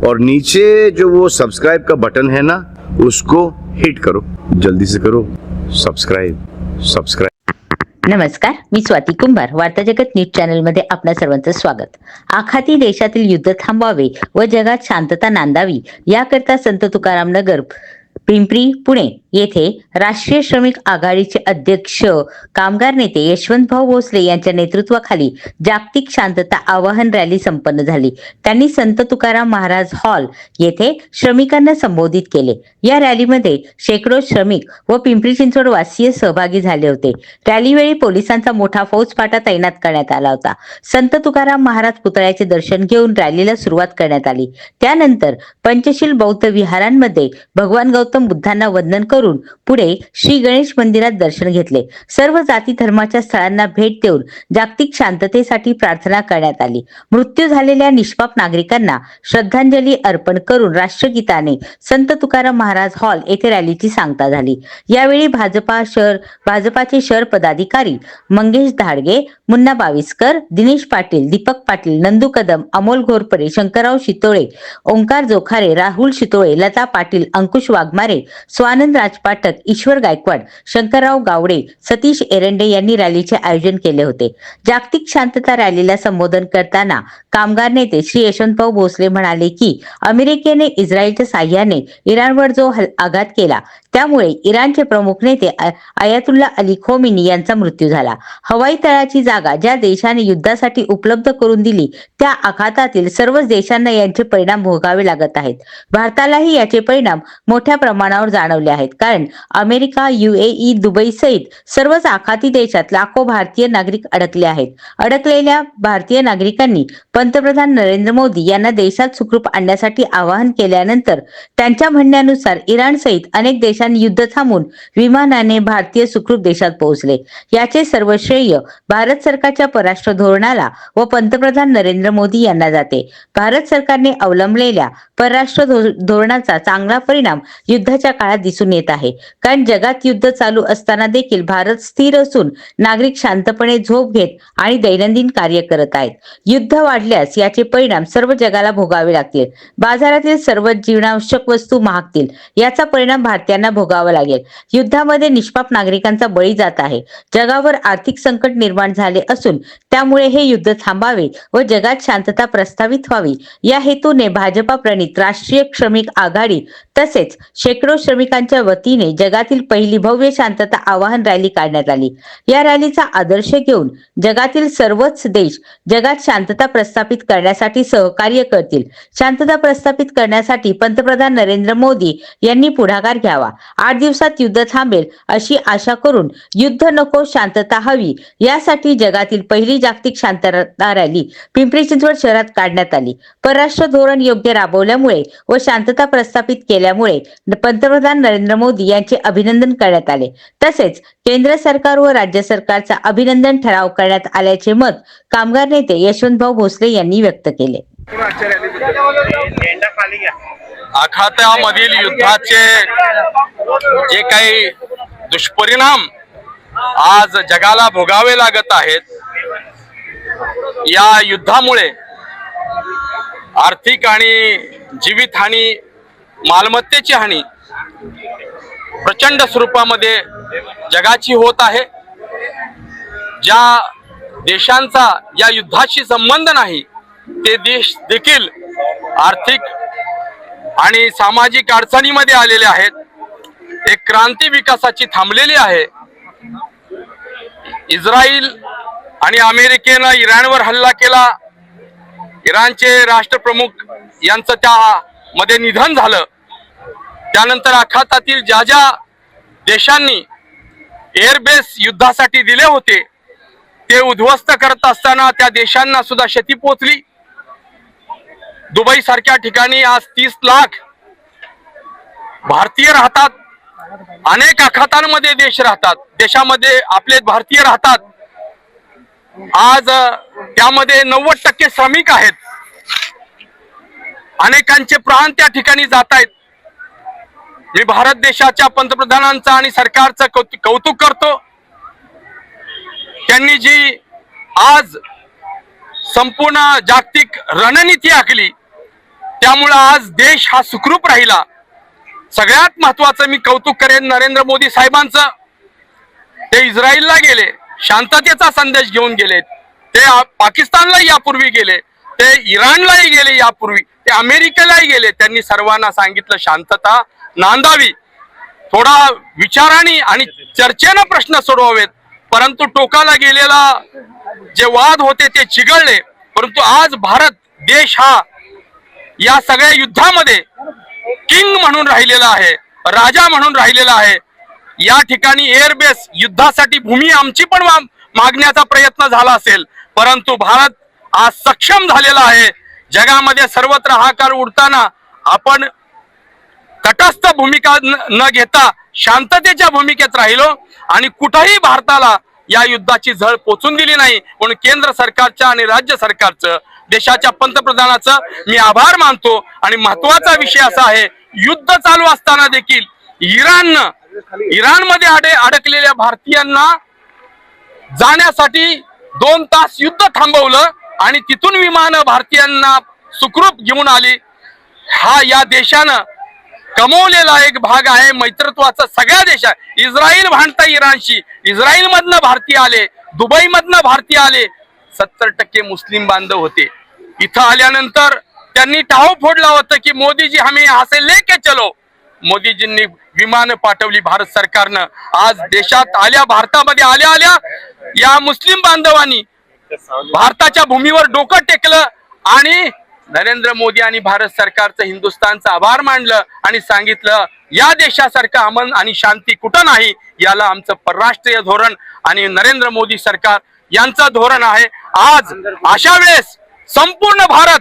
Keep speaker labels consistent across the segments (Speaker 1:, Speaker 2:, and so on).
Speaker 1: और नीचे जो वो सब्सक्राइब का बटन है ना, उसको हिट करो, जल्दी से करो सबस्क्राइब।
Speaker 2: नमस्कार, मी स्वाती कुंभार. वार्ता जगत न्यूज चॅनल मध्ये आपल्या सर्वांचं स्वागत. आखाती देशातील युद्ध थांबवावे व जगात शांतता नांदावी याकरता संत तुकाराम नगर, पिंपरी, पुणे येथे राष्ट्रीय श्रमिक आघाडीचे अध्यक्ष कामगार नेते यशवंतभाऊ भोसले यांच्या नेतृत्वाखाली जागतिक शांतता आवाहन रॅली संपन्न झाली. त्यांनी संत तुकाराम महाराज हॉल येथे श्रमिकांना संबोधित केले. या रॅलीमध्ये शेकडो श्रमिक व पिंपरी चिंचवड वासीय सहभागी झाले होते. रॅलीवेळी पोलिसांचा मोठा फौजफाटा तैनात करण्यात आला होता. संत तुकाराम महाराज पुतळ्याचे दर्शन घेऊन रॅलीला सुरुवात करण्यात आली. त्यानंतर पंचशील बौद्ध विहारांमध्ये भगवान गौतम बुद्धांना वंदन करून पुढे श्री गणेश मंदिरात दर्शन घेतले. सर्व जाती धर्माच्या स्थळांना भेट देऊन जागतिक शांततेसाठी प्रार्थना करण्यात आली. मृत्यू झालेल्या निष्पाप नागरिकांना श्रद्धांजली अर्पण करून राष्ट्रगीताने संत तुकाराम महाराज हॉल येथे रॅलीची सांगता झाली. यावेळी भाजपाचे शहर पदाधिकारी मंगेश धाडगे, मुन्ना बाविस्कर, दिनेश पाटील, दीपक पाटील, नंदू कदम, अमोल घोरपडे, शंकरराव शितोळे, ओंकार जोखारे, राहुल शितोळे, लता पाटील, अंकुश वाघमारे, स्वानंद राजपाटक, ईश्वर गायकवाड, शंकरराव गावडे, सतीश एरंडे यांनी रॅलीचे आयोजन केले होते. जागतिक शांतता रॅलीला संबोधन करताना कामगार नेते श्री यशवंतभाऊ भोसले म्हणाले की अमेरिकेने इस्रायलच्या साह्याने इराणवर जो आघात केला त्यामुळे इराणचे प्रमुख नेते आयातुल्ला अली खोमिनी यांचा मृत्यू झाला. हवाई तळाची जागा ज्या देशाने युद्धासाठी उपलब्ध करून दिली त्या आघातातील सर्वच देशांना यांचे परिणाम भोगावे लागत आहेत. भारतालाही याचे परिणाम मोठ्या प्रमाणावर जाणवले आहेत, कारण अमेरिका, UAE, दुबई सहित सर्वच आखाती देशात लाखो भारतीय नागरिक अडकले आहेत. अडकलेल्या भारतीय नागरिकांनी पंतप्रधान नरेंद्र मोदी यांना देशात सुखरूप आणण्यासाठी आवाहन केल्यानंतर त्यांच्या म्हणण्यानुसार इराण सहित अनेक देशांनी युद्ध थांबवून विमानाने भारतीय सुखरूप देशात पोहोचले. याचे सर्व श्रेय भारत सरकारच्या परराष्ट्र धोरणाला व पंतप्रधान नरेंद्र मोदी यांना जाते. भारत सरकारने अवलंबलेल्या परराष्ट्र धोरणाचा चांगला परिणाम युद्धाच्या काळात दिसून येत आहे, कारण जगात युद्ध चालू असताना देखील भारत स्थिर असून नागरिक शांतपणे झोप घेत आणि दैनंदिन कार्य करत आहेत. युद्ध वाढल्यास याचे परिणाम सर्व जगाला भोगावे लागतील. बाजारातील सर्व जीवनावश्यक वस्तू महागतील. याचा परिणाम भारतीयांना भोगावा लागेल. युद्धामध्ये निष्पाप नागरिकांचा बळी जात आहे. जगावर आर्थिक संकट निर्माण झाले असून त्यामुळे हे युद्ध थांबावे व जगात शांतता प्रस्थापित व्हावी या हेतूने भाजपा प्रणित राष्ट्रीय श्रमिक आघाडी तसेच शेकडो श्रमिकांच्या वतीने जगातील पहिली भव्य शांतता आवाहन रॅली काढण्यात आली. या रॅलीचा आदर्श घेऊन जगातील सर्वच देश जगात शांतता प्रस्थापित करण्यासाठी सहकार्य करतील. शांतता प्रस्थापित करण्यासाठी पंतप्रधान नरेंद्र मोदी यांनी पुढाकार घ्यावा. 8 दिवसात युद्ध थांबेल अशी आशा करून युद्ध नको शांतता हवी यासाठी जगातील पहिली जागतिक शांतता रॅली पिंपरी चिंचवड शहरात काढण्यात आली. परराष्ट्र धोरण योग्य राबवल्यामुळे व शांतता प्रस्थापित केल्यामुळे पंतप्रधान नरेंद्र मोदी यांचे अभिनंदन करण्यात आले. तसेच केंद्र सरकार व राज्य सरकारचा अभिनंदन ठराव करण्यात आल्याचे मत कामगार नेते यशवंतभाऊ भोसले यांनी व्यक्त केले.
Speaker 3: आखातामधील युद्धाचे जे काही दुष्परिणाम आज जगाला भोगावे लागत आहेत, या युद्धामुळे आर्थिक आणि जीवितहानी, मालमत्तेची हानी प्रचंड स्वरूपामध्ये जगाची होत आहे. ज्या देशांचा या युद्धाशी संबंध नाही ते देश देखील आर्थिक आणि सामाजिक अडचणीमध्ये आलेले आहेत. एक क्रांती विकासाची थांबलेली आहे. इस्रायल आणि अमेरिकेनं इराणवर हल्ला केला. इराणचे राष्ट्रप्रमुख यांचं त्यामध्ये निधन झालं. त्यानंतर आखातातील ज्या ज्या देशांनी एअरबेस युद्धासाठी दिले होते ते उद्ध्वस्त करत असताना त्या देशांना सुद्धा क्षती पोहोचली. दुबई सारख्या ठिकाणी आज 30 लाख भारतीय राहतात. अनेक आखातांमध्ये देश राहतात, देशामध्ये आपले भारतीय राहतात. आज त्यामध्ये 90% श्रमिक आहेत. अनेकांचे प्राण त्या ठिकाणी जात आहेत. मी भारत देशाच्या पंतप्रधानांचा आणि सरकारचं कौतुक करतो. त्यांनी जी आज संपूर्ण जागतिक रणनीती आखली त्यामुळं आज देश हा सुखरूप राहिला. सगळ्यात महत्वाचं मी कौतुक करेन नरेंद्र मोदी साहेबांचं. ते इस्रायलला गेले, शांततेचा संदेश घेऊन गेले. ते पाकिस्तानला यापूर्वी गेले, ते इराणलाही गेले यापूर्वी, ते अमेरिकेलाही गेले. त्यांनी सर्वांना सांगितलं शांतता नांदावी, थोडा विचाराने आणि चर्चेनं प्रश्न सोडवावेत. परंतु टोकाला गेलेला जे वाद होते ते चिघळले. परंतु आज भारत देश हा या सगळ्या युद्धामध्ये किंग म्हणून राहिलेला आहे, राजा म्हणून राहिलेला आहे. या ठिकाणी एअरबेस युद्धासाठी भूमी आमची पण मागण्याचा प्रयत्न झाला असेल, परंतु भारत आज सक्षम झालेला आहे. जगामध्ये सर्वत्र हाहाकार उडताना आपण तटस्थ भूमिका न घेता शांततेच्या भूमिकेत राहिलो आणि कुठेही भारताला या युद्धाची झळ पोचून दिली नाही. म्हणून केंद्र सरकारच्या आणि राज्य सरकारचं, देशाच्या पंतप्रधानाचं मी आभार मानतो. आणि महत्वाचा विषय असा आहे, युद्ध चालू असताना देखील इराणमध्ये अडकलेल्या भारतीयांना जाण्यासाठी 2 तास युद्ध थांबवलं आणि तिथून विमानं भारतीयांना सुखरूप घेऊन आली. हा या देशानं कमवलेला एक भाग आहे मैत्रत्वाचा. सगळ्या देशात इस्रायल भांडता इराणशी, इस्रायल मधनं भारतीय आले, दुबई मधनं भारतीय आले. 70% मुस्लिम बांधव होते. इथं आल्यानंतर त्यांनी टाहो फोडला होता की मोदीजी हमें यहाँ से लेके चलो. मोदीजींनी विमानं पाठवली भारत सरकारनं. आज देशात आल्या, भारतामध्ये आल्या या मुस्लिम बांधवांनी भारताच्या भूमीवर डोकं टेकलं आणि नरेंद्र मोदी आणि भारत सरकारचं, हिंदुस्थानचं आभार मानलं आणि सांगितलं या देशासारखं अमन आणि शांती कुठं नाही. याला आमचं परराष्ट्रीय धोरण आणि नरेंद्र मोदी सरकार यांचं धोरण आहे. आज अशा वेळेस संपूर्ण भारत,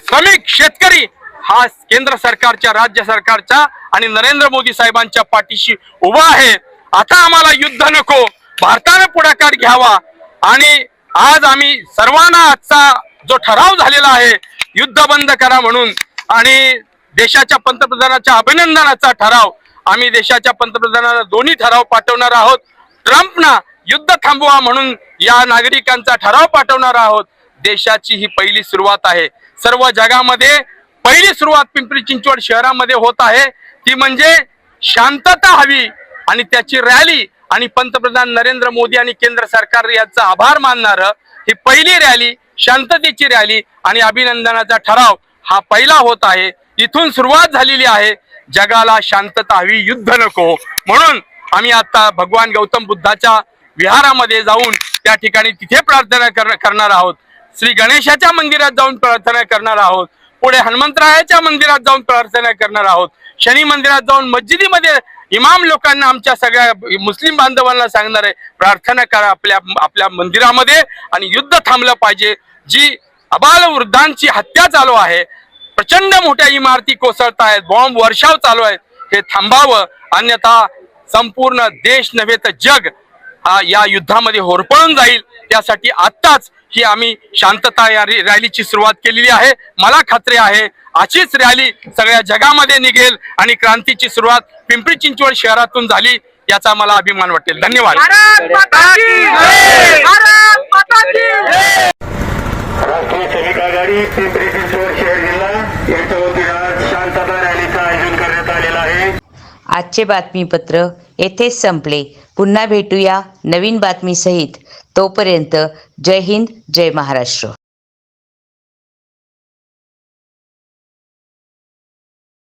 Speaker 3: श्रमिक शेतकरी हा केंद्र सरकारच्या, राज्य सरकारच्या आणि नरेंद्र मोदी साहेबांच्या पाठीशी उभा आहे. आता आम्हाला युद्ध नको, भारताने पुढाकार घ्यावा. आणि आज आम्ही सर्वांना आजचा जो ठराव झालेला आहे युद्ध बंद करा म्हणून आणि देशाच्या पंतप्रधानाच्या अभिनंदनाचा ठराव, आम्ही देशाच्या पंतप्रधानाला दोन्ही ठराव पाठवणार आहोत. ट्रम्पना युद्ध थांबवा म्हणून या नागरिकांचा ठराव पाठवणार आहोत. देशाची ही पहिली सुरुवात आहे. सर्व जगामध्ये पहिली सुरुवात पिंपरी चिंचवड शहरामध्ये होत आहे. ती म्हणजे शांतता हवी आणि त्याची रॅली आणि पंतप्रधान नरेंद्र मोदी आणि केंद्र सरकार यांचा आभार मानणार ही पहिली रॅली, शांततेची रॅली आणि अभिनंदनाचा ठराव हा पहिला होत आहे. इथून सुरुवात झालेली आहे. जगाला शांतता हवी, युद्ध नको. म्हणून आम्ही आता भगवान गौतम बुद्धाच्या विहारामध्ये जाऊन त्या ठिकाणी तिथे प्रार्थना करणार आहोत. श्री गणेशाच्या मंदिरात जाऊन प्रार्थना करणार आहोत. पुढे हनुमंतरायाच्या मंदिरात जाऊन प्रार्थना करणार आहोत. शनी मंदिरात जाऊन मस्जिदीमध्ये इमाम लोकांना, आमच्या सगळ्या मुस्लिम बांधवांना सांगणार आहे प्रार्थना करा आपल्या मंदिरामध्ये आणि युद्ध थांबलं पाहिजे. जी अबाल वृद्धांची हत्या चालू आहे, प्रचंड मोठ्या इमारती कोसळत आहेत, बॉम्ब वर्षाव चालू आहेत, हे थांबावं. अन्यथा संपूर्ण देश नव्हे तर जग हा या युद्धामध्ये होरपळून जाईल. त्यासाठी आत्ताच ही आम्ही शांतता या रॅलीची सुरुवात केलेली आहे. मला खात्री आहे अशीच रॅली सगळ्या जगामध्ये निघेल आणि क्रांतीची सुरुवात पिंपरी चिंचवड शहरातून झाली याचा मला अभिमान वाटेल. धन्यवाद.
Speaker 4: राष्ट्रीय श्रमिक आघाडी पिंपरी चिंचवड शहर जिल्हा यांच्या वतीनं शांतता रॅलीचं आयोजन करण्यात आलेलं आहे.
Speaker 2: आजचे बातमीपत्र येथेच संपले. पुन्हा भेटूया नवीन बातमीसहित. तोपर्यंत जय हिंद, जय महाराष्ट्र.